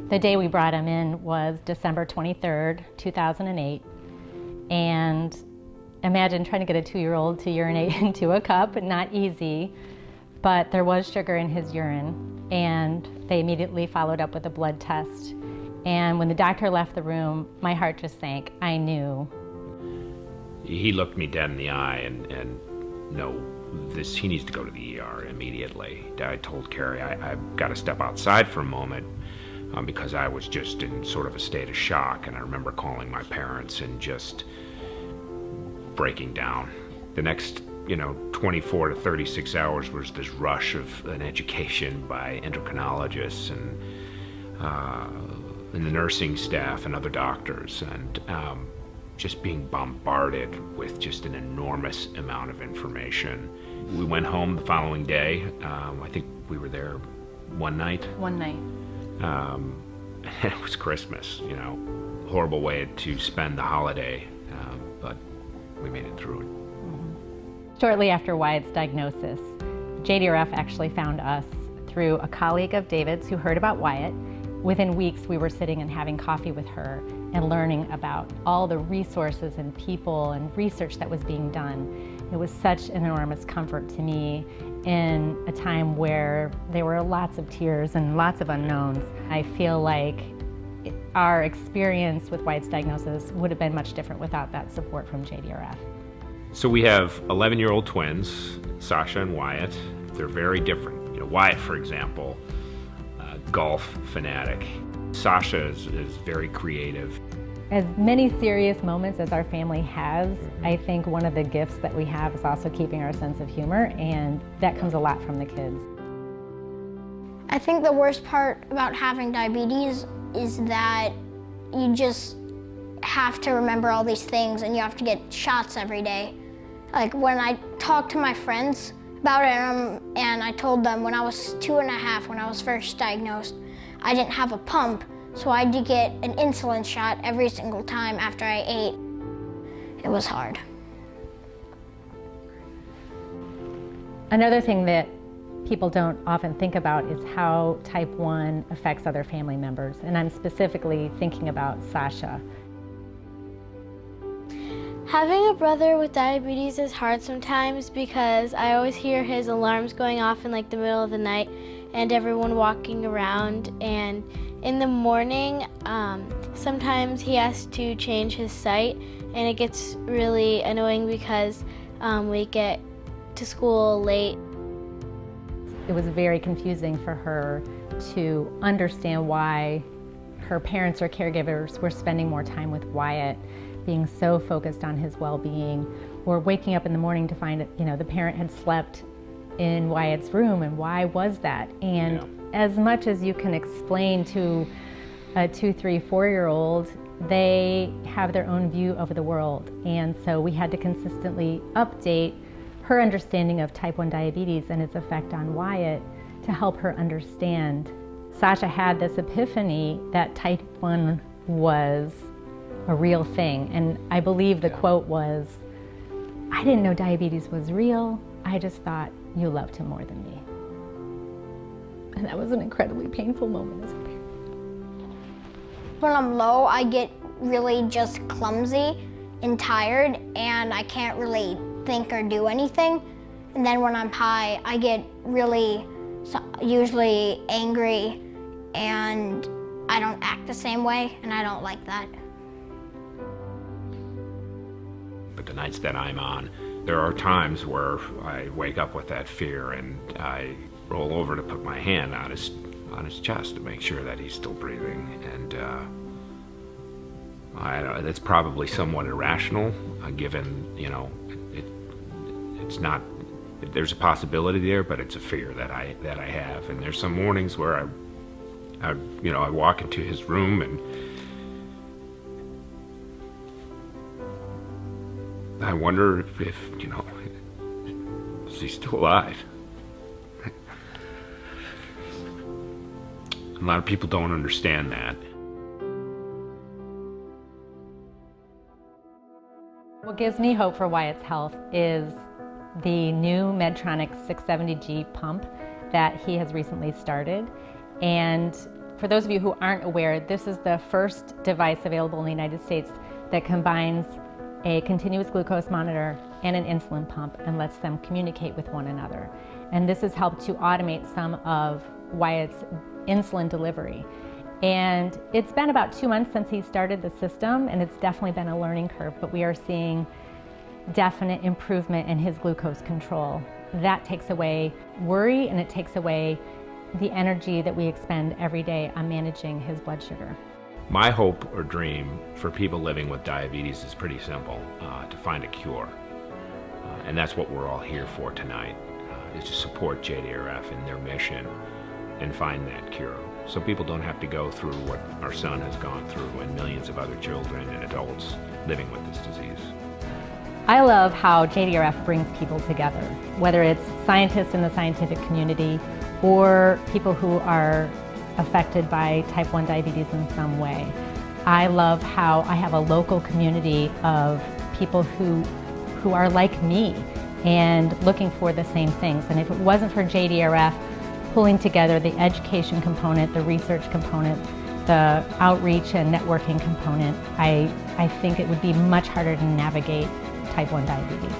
The day we brought him in was December 23rd, 2008. And imagine trying to get a 2-year-old to urinate into a cup, not easy, but there was sugar in his urine. And they immediately followed up with a blood test. And when the doctor left the room, my heart just sank. I knew. He looked me dead in the eye and no, he needs to go to the ER immediately. I told Carrie I've got to step outside for a moment because I was just in sort of a state of shock, and I remember calling my parents and just breaking down. The next 24 to 36 hours was this rush of an education by endocrinologists and the nursing staff and other doctors, and just being bombarded with just an enormous amount of information. We went home the following day. I think we were there one night. It was Christmas, horrible way to spend the holiday, but we made it through it. Shortly after Wyatt's diagnosis, JDRF actually found us through a colleague of David's who heard about Wyatt. Within weeks, we were sitting and having coffee with her and learning about all the resources and people and research that was being done. It was such an enormous comfort to me in a time where there were lots of tears and lots of unknowns. I feel like our experience with Wyatt's diagnosis would have been much different without that support from JDRF. So we have 11-year-old twins, Sasha and Wyatt. They're very different. Wyatt, for example, golf fanatic. Sasha is very creative. As many serious moments as our family has, I think one of the gifts that we have is also keeping our sense of humor, and that comes a lot from the kids. I think the worst part about having diabetes is that you just have to remember all these things and you have to get shots every day. Like when I talk to my friends about it and I told them when I was 2.5, when I was first diagnosed, I didn't have a pump, so I had to get an insulin shot every single time after I ate. It was hard. Another thing that people don't often think about is how type 1 affects other family members, and I'm specifically thinking about Sasha. Having a brother with diabetes is hard sometimes because I always hear his alarms going off in the middle of the night and everyone walking around, and in the morning sometimes he has to change his site and it gets really annoying because we get to school late. It was very confusing for her to understand why her parents or caregivers were spending more time with Wyatt, being so focused on his well-being, or waking up in the morning to find the parent had slept in Wyatt's room, and why was that? And as much as you can explain to a 2, 3, 4-year-old, they have their own view of the world, and so we had to consistently update her understanding of type 1 diabetes and its effect on Wyatt to help her understand. Sasha had this epiphany that type 1 was a real thing, and I believe the quote was, "I didn't know diabetes was real, I just thought you loved him more than me." And that was an incredibly painful moment as a parent. When I'm low, I get really just clumsy and tired, and I can't really think or do anything. And then when I'm high, I get really, usually angry, and I don't act the same way, and I don't like that. But the nights that I'm on, there are times where I wake up with that fear and I roll over to put my hand on his chest to make sure that he's still breathing. And that's probably somewhat irrational, given, it's not, there's a possibility there, but it's a fear that I have. And there's some mornings where I walk into his room and I wonder if is he still alive? A lot of people don't understand that. What gives me hope for Wyatt's health is the new Medtronic 670G pump that he has recently started. And For those of you who aren't aware, this is the first device available in the United States that combines a continuous glucose monitor and an insulin pump and lets them communicate with one another. And this has helped to automate some of Wyatt's insulin delivery. And it's been about 2 months since he started the system, and it's definitely been a learning curve, but we are seeing definite improvement in his glucose control. That takes away worry, and it takes away the energy that we expend every day on managing his blood sugar. My hope or dream for people living with diabetes is pretty simple, to find a cure. And that's what we're all here for tonight, is to support JDRF in their mission and find that cure. So people don't have to go through what our son has gone through and millions of other children and adults living with this disease. I love how JDRF brings people together, whether it's scientists in the scientific community or people who are affected by type 1 diabetes in some way. I love how I have a local community of people who are like me and looking for the same things. And if it wasn't for JDRF pulling together the education component, the research component, the outreach and networking component, I think it would be much harder to navigate type 1 diabetes.